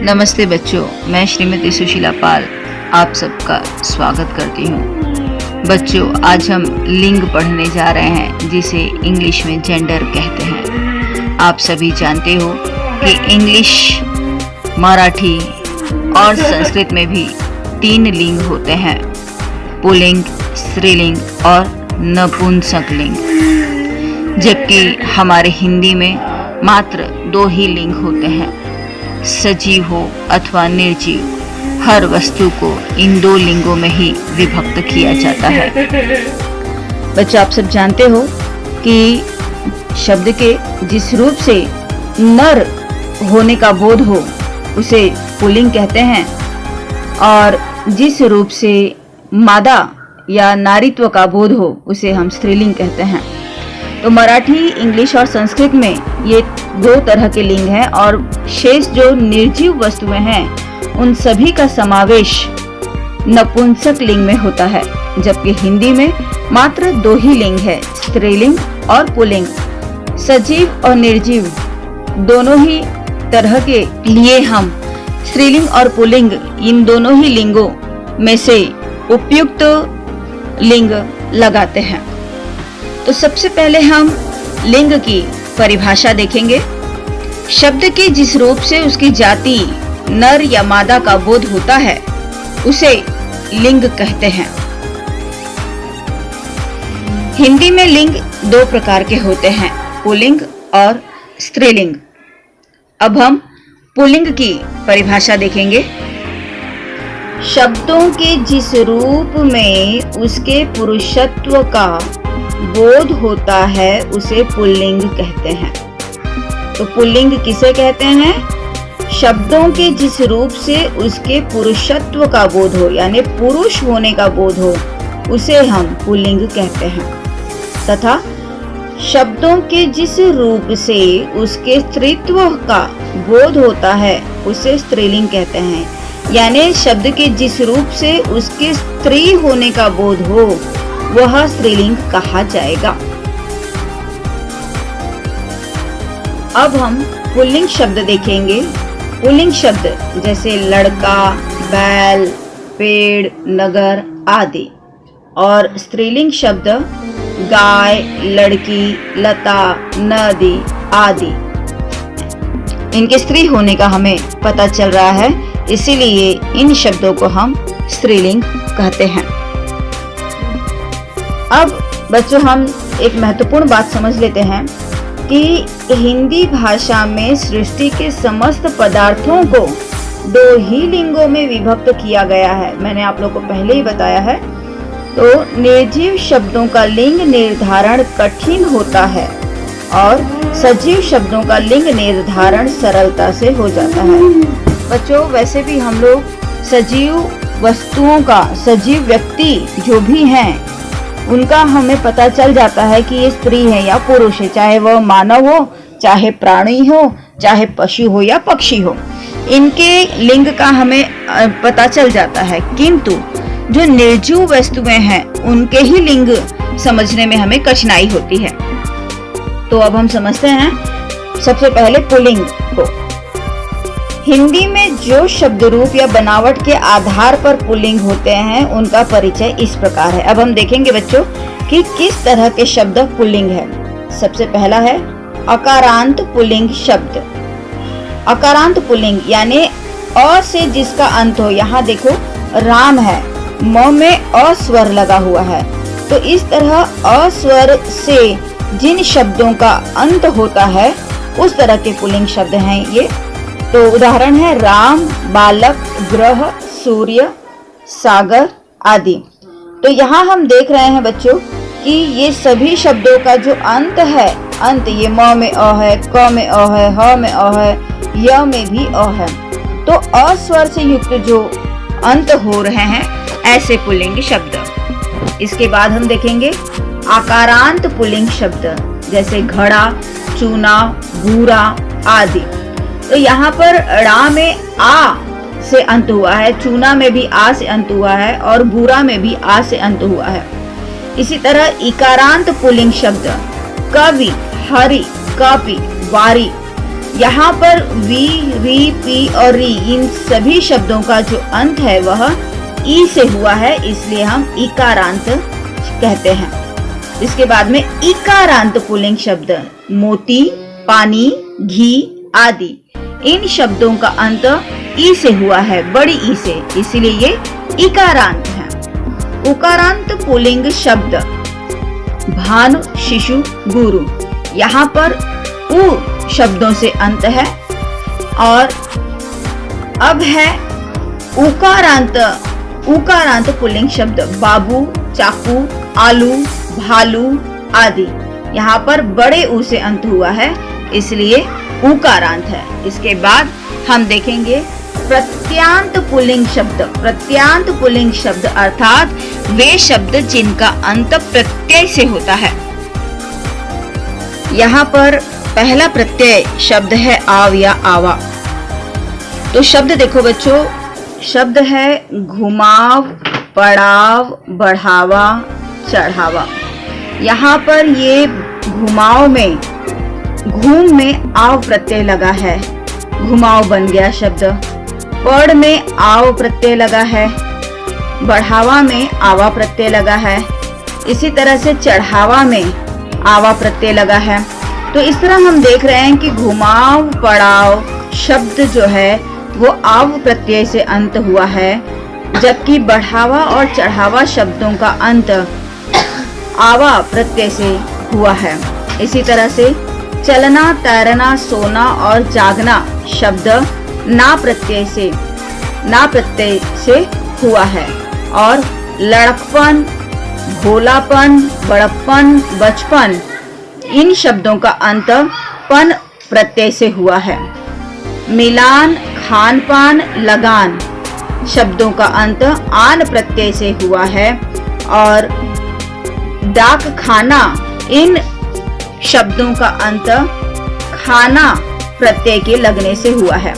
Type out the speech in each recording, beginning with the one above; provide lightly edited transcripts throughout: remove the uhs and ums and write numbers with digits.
नमस्ते बच्चों, मैं श्रीमती सुशीला पाल आप सबका स्वागत करती हूँ। बच्चों, आज हम लिंग पढ़ने जा रहे हैं जिसे इंग्लिश में जेंडर कहते हैं। आप सभी जानते हो कि इंग्लिश, मराठी और संस्कृत में भी 3 लिंग होते हैं, पुल्लिंग, स्त्रीलिंग और नपुंसकलिंग, जबकि हमारे हिंदी में मात्र 2 ही लिंग होते हैं। सजीव हो अथवा निर्जीव, हर वस्तु को इन 2 लिंगों में ही विभक्त किया जाता है। बच्चों, आप सब जानते हो कि शब्द के जिस रूप से नर होने का बोध हो उसे पुल्लिंग कहते हैं, और जिस रूप से मादा या नारीत्व का बोध हो उसे हम स्त्रीलिंग कहते हैं। तो मराठी, इंग्लिश और संस्कृत में ये 2 तरह के लिंग हैं, और शेष जो निर्जीव वस्तुएं हैं उन सभी का समावेश नपुंसक लिंग में होता है, जबकि हिंदी में मात्र 2 ही लिंग है, स्त्रीलिंग और पुल्लिंग। सजीव और निर्जीव दोनों ही तरह के लिए हम स्त्रीलिंग और पुल्लिंग, इन दोनों ही लिंगों में से उपयुक्त लिंग लगाते हैं। तो सबसे पहले हम लिंग की परिभाषा देखेंगे। शब्द के जिस रूप से उसकी जाति नर या मादा का बोध होता है उसे लिंग कहते हैं। हिंदी में लिंग 2 प्रकार के होते हैं, पुल्लिंग और स्त्रीलिंग। अब हम पुल्लिंग की परिभाषा देखेंगे। शब्दों के जिस रूप में उसके पुरुषत्व का बोध होता है उसे पुल्लिंग कहते हैं। तो पुल्लिंग किसे कहते हैं? शब्दों के जिस रूप से उसके पुरुषत्व का बोध हो, यानी पुरुष होने का बोध हो, उसे हम पुल्लिंग कहते हैं। तथा शब्दों के जिस रूप से उसके स्त्रीत्व का बोध होता है उसे स्त्रीलिंग कहते हैं, यानी शब्द के जिस रूप से उसके स्त्री होने का बोध हो वह स्त्रीलिंग कहा जाएगा। अब हम पुल्लिंग शब्द देखेंगे। पुल्लिंग शब्द जैसे लड़का, बैल, पेड़, नगर आदि, और स्त्रीलिंग शब्द गाय, लड़की, लता, नदी आदि। इनके स्त्री होने का हमें पता चल रहा है, इसीलिए इन शब्दों को हम स्त्रीलिंग कहते हैं। अब बच्चों, हम एक महत्वपूर्ण बात समझ लेते हैं कि हिंदी भाषा में सृष्टि के समस्त पदार्थों को 2 ही लिंगों में विभक्त किया गया है। मैंने आप लोगों को पहले ही बताया है। तो निर्जीव शब्दों का लिंग निर्धारण कठिन होता है और सजीव शब्दों का लिंग निर्धारण सरलता से हो जाता है। बच्चों, वैसे भी हम लोग सजीव वस्तुओं का, सजीव व्यक्ति जो भी हैं उनका हमें पता चल जाता है कि ये स्त्री है या पुरुष है, चाहे वह मानव हो, चाहे प्राणी हो, चाहे पशु हो या पक्षी हो। इनके लिंग का हमें पता चल जाता है, किंतु जो निर्जीव वस्तुएं हैं उनके ही लिंग समझने में हमें कठिनाई होती है। तो अब हम समझते हैं सबसे पहले पुल्लिंग को। हिंदी में जो शब्द रूप या बनावट के आधार पर पुल्लिंग होते हैं उनका परिचय इस प्रकार है। अब हम देखेंगे बच्चों कि किस तरह के शब्द पुल्लिंग है। सबसे पहला है अकारांत पुल्लिंग शब्द। अकारांत पुल्लिंग यानी अ से जिसका अंत हो। यहाँ देखो, राम है, म में अ स्वर लगा हुआ है, तो इस तरह अ स्वर से जिन शब्दों का अंत होता है उस तरह के पुल्लिंग शब्द हैं ये। तो उदाहरण है राम, बालक, ग्रह, सूर्य, सागर आदि। तो यहाँ हम देख रहे हैं बच्चों कि ये सभी शब्दों का जो अंत है, अंत ये म में अ है, क में अ है, ह में अ है, य में भी अ है। तो अ स्वर से युक्त जो अंत हो रहे हैं ऐसे पुल्लिंग शब्द। इसके बाद हम देखेंगे आकारांत पुल्लिंग शब्द, जैसे घड़ा, चूना, भूरा आदि। तो यहाँ पर ड़ा में आ से अंत हुआ है, चूना में भी आ से अंत हुआ है और भूरा में भी आ से अंत हुआ है। इसी तरह इकारांत पुल्लिंग शब्द कवि, हरि, कपि, वारी, यहाँ पर वी, री, पी और री इन सभी शब्दों का जो अंत है वह ई से हुआ है, इसलिए हम इकारांत कहते हैं। इसके बाद में इकारांत पुल्लिंग शब्द मोती, पानी, घी आदि इन शब्दों का अंत ई से हुआ है, बड़ी ई से, इसीलिए ये इकारांत है। उकारांत पुल्लिंग शब्द भानु, शिशु, गुरु, यहाँ पर उ शब्दों से अंत है। और अब है उकारांत पुल्लिंग शब्द बाबू, चाकू, आलू, भालू आदि, यहाँ पर बड़े ऊ से अंत हुआ है, इसलिए उकारांत है। इसके बाद हम देखेंगे प्रत्यांत पुल्लिंग शब्द। प्रत्यांत पुल्लिंग शब्द अर्थात वे शब्द जिनका अंत प्रत्यय से होता है। यहाँ पर पहला प्रत्यय शब्द है आव या आवा। तो शब्द देखो बच्चों, शब्द है घुमाव, पड़ाव, बढ़ावा, चढ़ावा। यहाँ पर ये घुमाव में घूम में आव प्रत्यय लगा है, घुमाव बन गया शब्द। पड़ में आव प्रत्यय लगा है, बढ़ावा में आवा प्रत्यय लगा है। इसी तरह से चढ़ावा में आवा प्रत्यय लगा है। तो इस तरह हम देख रहे हैं कि घुमाव पड़ाव शब्द जो है वो आव प्रत्यय से अंत हुआ है, जबकि बढ़ावा और चढ़ावा शब्दों का अंत आवा प्रत्यय से हुआ है। इसी तरह से चलना, तैरना, सोना और जागना शब्द ना प्रत्यय से हुआ है। और लड़कपन, भोलापन, बड़प्पन, बचपन इन शब्दों का अंत पन प्रत्यय से हुआ है। मिलान, खान पान, लगान शब्दों का अंत आन प्रत्यय से हुआ है। और डाक खाना इन शब्दों का अंत खाना प्रत्यय के लगने से हुआ है।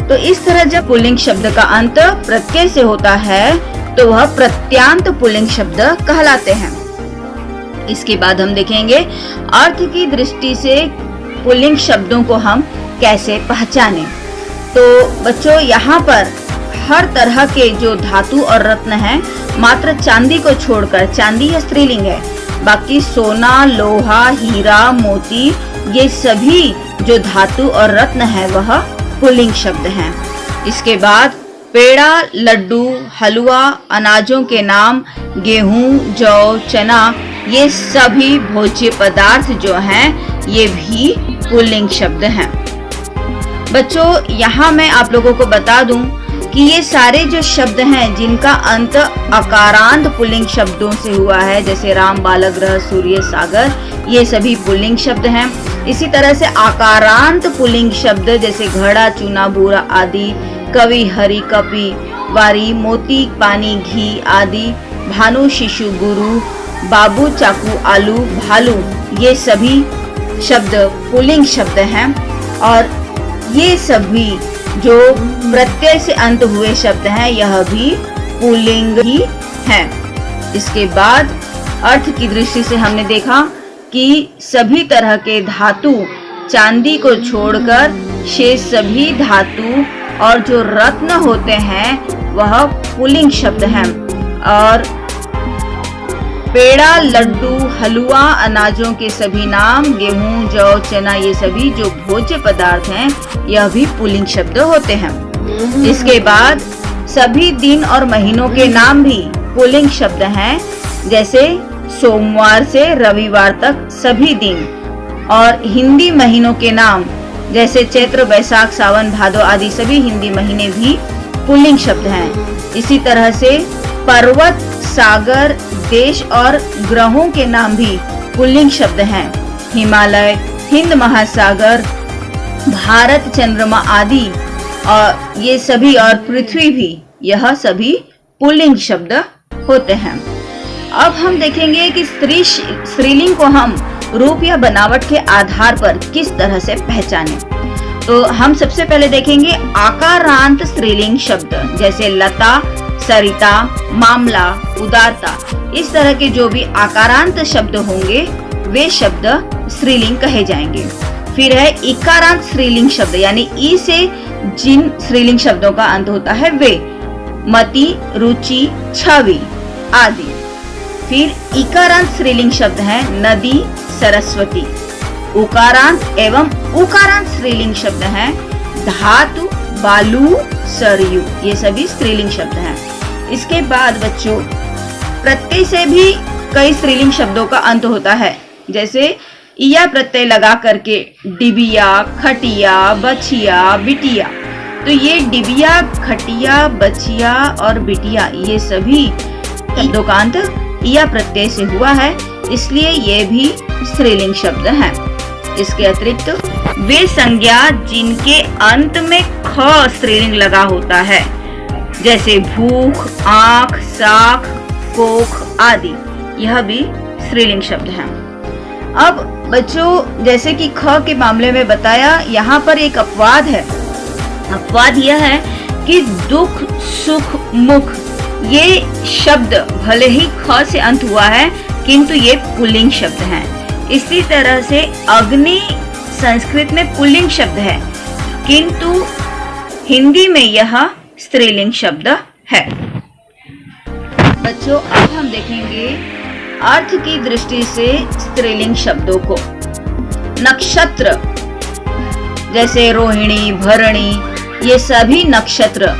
तो इस तरह जब पुल्लिंग शब्द का अंत प्रत्यय से होता है तो वह प्रत्यांत पुल्लिंग शब्द कहलाते हैं। इसके बाद हम देखेंगे अर्थ की दृष्टि से पुल्लिंग शब्दों को हम कैसे पहचानें। तो बच्चों, यहाँ पर हर तरह के जो धातु और रत्न हैं, मात्र चांदी को छोड़कर, चांदी या स्त्रीलिंग है, बाकी सोना, लोहा, हीरा, मोती ये सभी जो धातु और रत्न है वह पुल्लिंग शब्द हैं। इसके बाद पेड़ा, लड्डू, हलवा, अनाजों के नाम, गेहूं, जौ, चना ये सभी भोज्य पदार्थ जो हैं ये भी पुल्लिंग शब्द हैं। बच्चों, यहाँ मैं आप लोगों को बता दूं कि ये सारे जो शब्द हैं जिनका अंत अकारांत पुल्लिंग शब्दों से हुआ है, जैसे राम, बालक, ग्रह, सूर्य, सागर, ये सभी पुल्लिंग शब्द हैं। इसी तरह से आकारांत पुल्लिंग शब्द जैसे घड़ा, चूना, बूरा आदि, कवि, हरि, कपि, वारी, मोती, पानी, घी आदि, भानु, शिशु, गुरु, बाबू, चाकू, आलू, भालू ये सभी शब्द पुल्लिंग शब्द हैं। और ये सभी जो प्रत्यय से अंत हुए शब्द हैं यह भी पुल्लिंग ही हैं। इसके बाद अर्थ की दृष्टि से हमने देखा कि सभी तरह के धातु चांदी को छोड़कर शेष सभी धातु और जो रत्न होते हैं वह पुल्लिंग शब्द हैं। और पेड़ा, लड्डू, हलवा, अनाजों के सभी नाम, गेहूं, जौ, चना ये सभी जो भोज्य पदार्थ हैं यह भी पुल्लिंग शब्द होते हैं। इसके बाद सभी दिन और महीनों के नाम भी पुल्लिंग शब्द हैं, जैसे सोमवार से रविवार तक सभी दिन। और हिंदी महीनों के नाम जैसे चैत्र, वैशाख, सावन, भादो आदि सभी हिंदी महीने भी पुल्लिंग शब्द हैं। इसी तरह से पर्वत, सागर, देश और ग्रहों के नाम भी पुल्लिंग शब्द हैं। हिमालय, हिंद महासागर, भारत, चंद्रमा आदि और ये सभी और पृथ्वी भी, यह सभी पुल्लिंग शब्द होते हैं। अब हम देखेंगे कि स्त्रीलिंग को हम रूप या बनावट के आधार पर किस तरह से पहचानें। तो हम सबसे पहले देखेंगे आकारांत स्त्रीलिंग शब्द जैसे लता, सरिता, मामला, उदारता। इस तरह के जो भी आकारांत शब्द होंगे वे शब्द स्त्रीलिंग कहे जाएंगे। फिर है इकारांत स्त्रीलिंग शब्द, यानी ई से जिन स्त्रीलिंग शब्दों का अंत होता है वे, मति, रुचि, छवि आदि। फिर इकारांत स्त्रीलिंग शब्द हैं नदी, सरस्वती। उकारांत एवं उकारांत स्त्रीलिंग शब्द हैं धातु, बालू, सरयू। ये सभी स्त्रीलिंग शब्द हैं। इसके बाद बच्चों प्रत्यय से भी कई स्त्रीलिंग शब्दों का अंत होता है, जैसे इया प्रत्यय लगा करके डिबिया, खटिया, बछिया, बिटिया। तो ये डिबिया, खटिया, बछिया और बिटिया ये सभी शब्दों का अंत इया प्रत्यय से हुआ है, इसलिए ये भी स्त्रीलिंग शब्द हैं। इसके अतिरिक्त वे संज्ञा जिनके अंत में ख स्त्रीलिंग लगा होता है, जैसे भूख, आंख, साख, कोख आदि, यह भी स्त्रीलिंग शब्द हैं। अब बच्चों जैसे कि ख के मामले में बताया, यहाँ पर एक अपवाद है। अपवाद यह है कि दुख, सुख, मुख ये शब्द भले ही ख से अंत हुआ है किंतु ये पुल्लिंग शब्द हैं। इसी तरह से अग्नि संस्कृत में पुल्लिंग शब्द है किंतु हिंदी में यह स्त्रीलिंग शब्द है। बच्चों अब हम देखेंगे अर्थ की दृष्टि से स्त्रीलिंग शब्दों को। नक्षत्र जैसे रोहिणी, भरणी ये सभी नक्षत्र।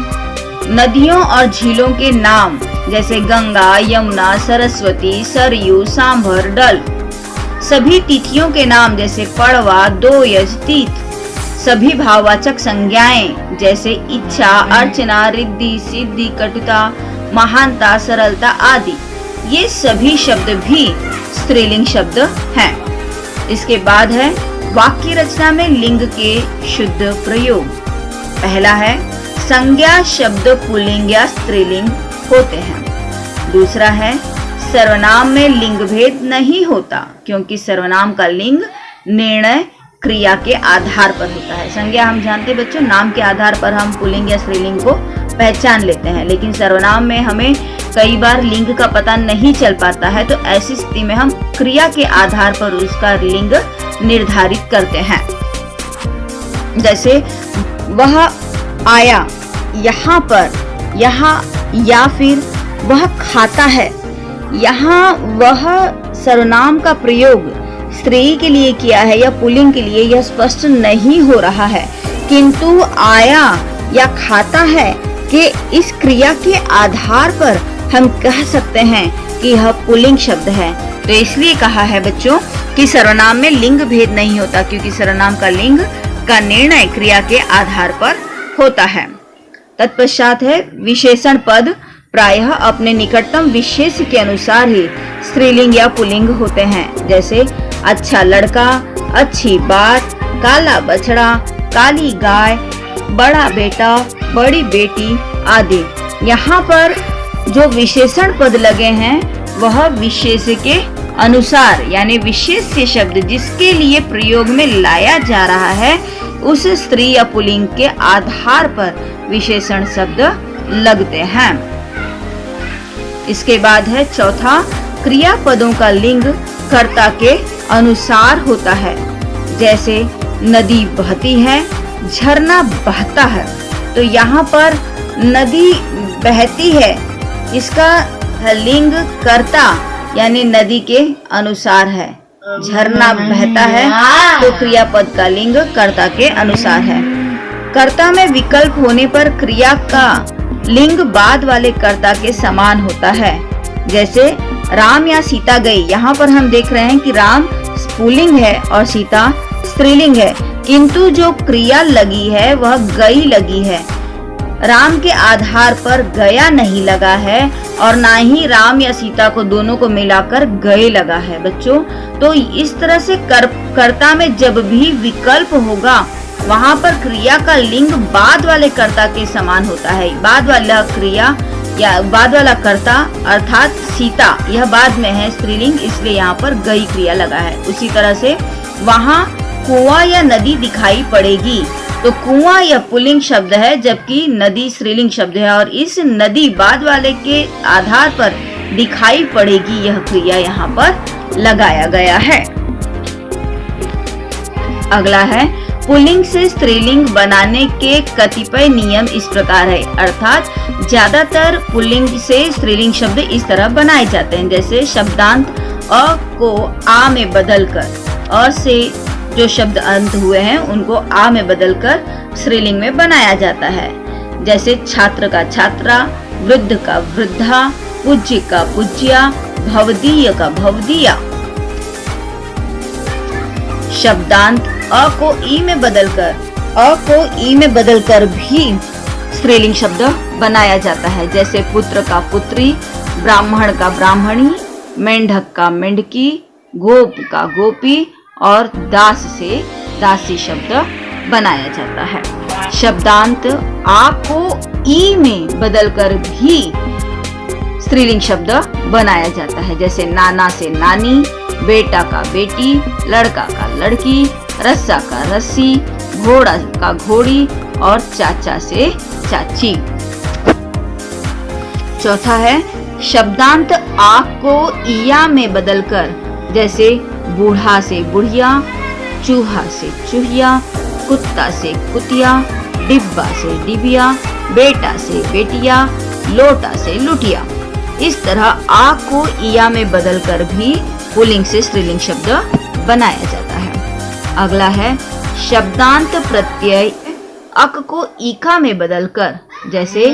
नदियों और झीलों के नाम जैसे गंगा, यमुना, सरस्वती, सरयू, सांभर, डल। सभी तिथियों के नाम जैसे पड़वा, दोयज, तीथ। सभी भाववाचक संज्ञाएं जैसे इच्छा, अर्चना, रिद्धि, सिद्धि, कटुता, महानता, सरलता आदि, ये सभी शब्द भी स्त्रीलिंग शब्द हैं। इसके बाद है वाक्य रचना में लिंग के शुद्ध प्रयोग। पहला है संज्ञा शब्द पुल्लिंग या स्त्रीलिंग होते हैं। दूसरा है सर्वनाम में लिंग भेद नहीं होता क्योंकि सर्वनाम का लिंग निर्णय क्रिया के आधार पर होता है। संज्ञा हम जानते हैं बच्चों, नाम के आधार पर हम पुल्लिंग या स्त्रीलिंग को पहचान लेते हैं, लेकिन सर्वनाम में हमें कई बार लिंग का पता नहीं चल पाता है, तो ऐसी स्थिति में हम क्रिया के आधार पर उसका लिंग निर्धारित करते हैं। जैसे वह आया, यहाँ पर, यहाँ, या फिर वह खाता है। यहाँ वह सर्वनाम का प्रयोग स्त्री के लिए किया है या पुल्लिंग के लिए यह स्पष्ट नहीं हो रहा है, किंतु आया या खाता है कि इस क्रिया के आधार पर हम कह सकते हैं कि यह पुल्लिंग शब्द है। तो इसलिए कहा है बच्चों कि सर्वनाम में लिंग भेद नहीं होता क्योंकि सर्वनाम का लिंग का निर्णय क्रिया के आधार पर होता है। तत्पश्चात है विशेषण पद प्रायः अपने निकटतम विशेष के अनुसार ही स्त्रीलिंग या पुल्लिंग होते हैं, जैसे अच्छा लड़का, अच्छी बात, काला बछड़ा, काली गाय, बड़ा बेटा, बड़ी बेटी आदि। यहाँ पर जो विशेषण पद लगे हैं वह विशेष के अनुसार, यानी विशेष शब्द जिसके लिए प्रयोग में लाया जा रहा है उस स्त्री या पुल्लिंग के आधार पर विशेषण शब्द लगते हैं। इसके बाद है चौथा, क्रियापदों का लिंग कर्ता के अनुसार होता है, जैसे नदी बहती है, झरना बहता है। तो यहाँ पर नदी बहती है, इसका लिंग कर्ता यानी नदी के अनुसार है। झरना बहता है तो क्रियापद का लिंग कर्ता के अनुसार है। कर्ता में विकल्प होने पर क्रिया का लिंग बाद वाले कर्ता के समान होता है, जैसे राम या सीता गई। यहाँ पर हम देख रहे हैं कि राम पुल्लिंग है और सीता स्त्रीलिंग है, किंतु जो क्रिया लगी है वह गई लगी है। राम के आधार पर गया नहीं लगा है और ना ही राम या सीता को दोनों को मिलाकर गए लगा है बच्चों। तो इस तरह से कर्ता में जब भी विकल्प होगा वहां पर क्रिया का लिंग बाद वाले कर्ता के समान होता है। बाद वाला क्रिया या बाद वाला कर्ता अर्थात सीता, यह बाद में है स्त्रीलिंग, इसलिए यहाँ पर गई क्रिया लगा है। उसी तरह से वहाँ कुआं या नदी दिखाई पड़ेगी तो कुआं यह पुल्लिंग शब्द है जबकि नदी स्त्रीलिंग शब्द है, और इस नदी बाद वाले के आधार पर दिखाई पड़ेगी यह क्रिया यहाँ पर लगाया गया है। अगला है पुल्लिंग से स्त्रीलिंग बनाने के कतिपय नियम इस प्रकार है, अर्थात ज्यादातर पुल्लिंग से स्त्रीलिंग शब्द इस तरह बनाए जाते हैं। जैसे शब्दांत अ को आ में बदलकर और से जो शब्द अंत हुए हैं उनको आ में बदलकर स्त्रीलिंग में बनाया जाता है। जैसे छात्र का छात्रा, वृद्ध का वृद्धा, पूज्य का पूज्या, भवदीय का भवदीया। शब्दांत अ को ई में बदलकर भी स्त्रीलिंग शब्द बनाया जाता है। जैसे पुत्र का पुत्री, ब्राह्मण का ब्राह्मणी, मेंढक का मेंढकी, गोप का गोपी और दास से दासी शब्द बनाया जाता है। शब्दांत आ को ई में बदलकर भी स्त्रीलिंग शब्द बनाया जाता है। जैसे नाना से नानी, बेटा का बेटी, लड़का का लड़की, रस्सा का रस्सी, घोड़ा का घोड़ी और चाचा से चाची। चौथा है शब्दांत आ को इया में बदलकर, जैसे बूढ़ा से बुढ़िया, चूहा से चूहिया, कुत्ता से कुतिया, डिब्बा से डिबिया, बेटा से बेटिया, लोटा से लुटिया। इस तरह आ को इया में बदलकर भी पुल्लिंग से स्त्रीलिंग शब्द बनाया जाता है। अगला है शब्दांत प्रत्यय अक को ईका में बदलकर, जैसे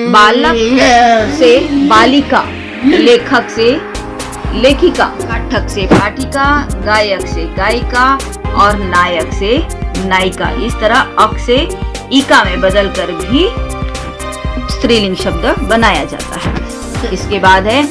बालक से बालिका, लेखक से लेखिका, पाठक से पाठिका, गायक से गायिका और नायक से नायिका। इस तरह अक से ईका में बदलकर भी स्त्रीलिंग शब्द बनाया जाता है। इसके बाद है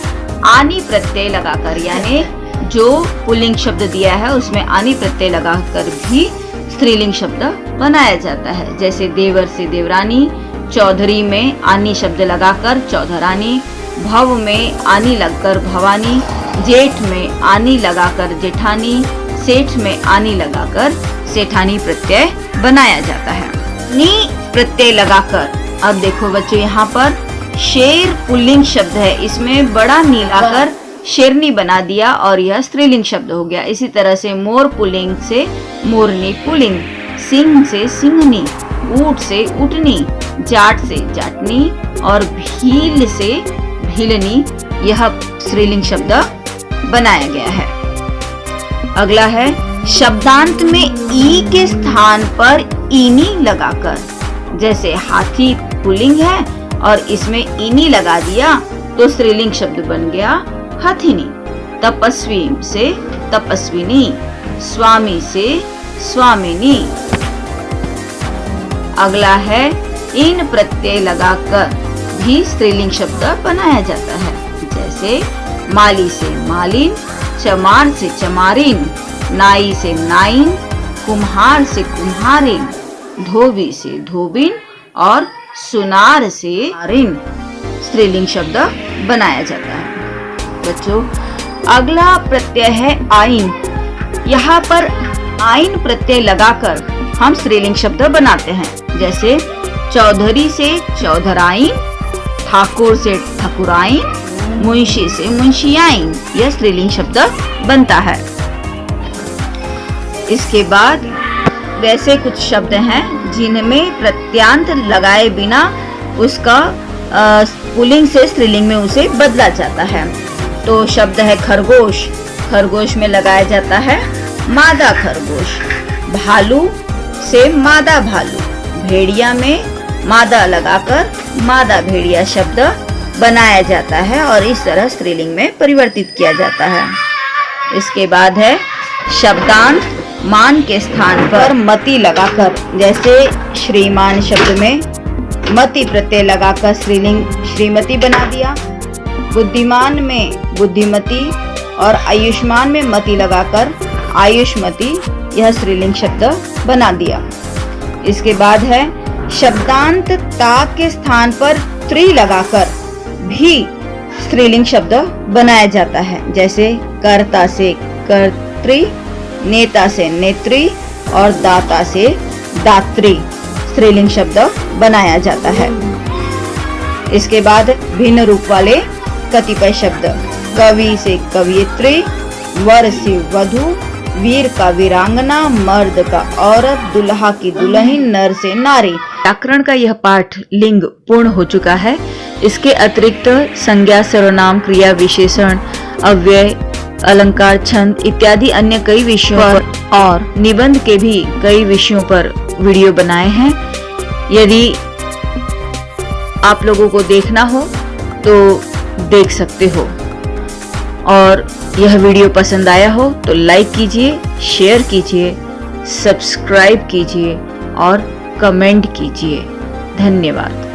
आनी प्रत्यय लगाकर, यानी जो पुल्लिंग शब्द दिया है उसमें आनी प्रत्यय लगाकर भी स्त्रीलिंग शब्द बनाया जाता है। जैसे देवर से देवरानी, चौधरी में आनी शब्द लगाकर चौधरानी, भव में आनी लगकर भवानी, जेठ में आनी लगाकर जेठानी, सेठ में आनी लगाकर सेठानी प्रत्यय बनाया जाता है। नी प्रत्यय लगाकर, अब देखो बच्चों यहाँ पर शेर पुल्लिंग शब्द है, इसमें बड़ा नी लाकर शेरनी बना दिया और यह स्त्रीलिंग शब्द हो गया। इसी तरह से मोर पुल्लिंग से मोरनी पुल्लिंग, सिंह से सिंहनी, ऊंट से ऊँटनी, जाट से जाटनी और भील से भीलनी, यह स्त्रीलिंग शब्द बनाया गया है। अगला है शब्दांत में ई के स्थान पर ईनी लगाकर, जैसे हाथी पुल्लिंग है और इसमें ईनी लगा दिया तो स्त्रीलिंग शब्द बन गया हाथिनी। तपस्वी से तपस्विनी, स्वामी से स्वामिनी। अगला है इन प्रत्यय लगाकर भी स्त्रीलिंग शब्द बनाया जाता है। जैसे माली से मालिन, चमार से चमारिन, नाई से नाइन, कुम्हार से कुम्हारिन, धोबी से धोबिन और सुनार से नारिन स्त्रीलिंग शब्द बनाया जाता है। बच्चों अगला प्रत्यय है आइन। यहाँ पर आइन प्रत्यय लगाकर हम स्त्रीलिंग शब्द बनाते हैं। जैसे चौधरी से चौधराइन, ठाकुर से ठाकुराइन, मुंशी से मुंशियाइन, यह स्त्रीलिंग शब्द बनता है। इसके बाद वैसे कुछ शब्द हैं जिनमें प्रत्यांत लगाए बिना उसका पुल्लिंग से स्त्रीलिंग में उसे बदला जाता है। तो शब्द है खरगोश, खरगोश में लगाया जाता है मादा खरगोश। भालू से मादा भालू, भेड़िया में मादा लगाकर मादा भेड़िया शब्द बनाया जाता है और इस तरह स्त्रीलिंग में परिवर्तित किया जाता है। इसके बाद है शब्दांत मान के स्थान पर मति लगाकर, जैसे श्रीमान शब्द में मति प्रत्यय लगाकर स्त्रीलिंग श्रीमती बना दिया। बुद्धिमान में बुद्धिमती और आयुष्मान में मति लगाकर आयुष्मती, यह स्त्रीलिंग शब्द बना दिया। इसके बाद है शब्दांत ता के स्थान पर त्रि लगाकर भी स्त्रीलिंग शब्द बनाया जाता है। जैसे कर्ता से कर्त्री, नेता से नेत्री और दाता से दात्री स्त्रीलिंग शब्द बनाया जाता है। इसके बाद भिन्न रूप वाले कतिपय शब्द, कवि से कवयित्री, वर से वधु, वीर का वीरांगना, मर्द का औरत, दुल्हा की दुल्हन, नर से नारी। व्याकरण का यह पाठ लिंग पूर्ण हो चुका है। इसके अतिरिक्त संज्ञा, सर्वनाम, क्रिया, विशेषण, अव्यय, अलंकार, छंद इत्यादि अन्य कई विषयों पर और निबंध के भी कई विषयों पर वीडियो बनाए हैं। यदि आप लोगों को देखना हो तो देख सकते हो। और यह वीडियो पसंद आया हो तो लाइक कीजिए, शेयर कीजिए, सब्सक्राइब कीजिए और कमेंट कीजिए। धन्यवाद।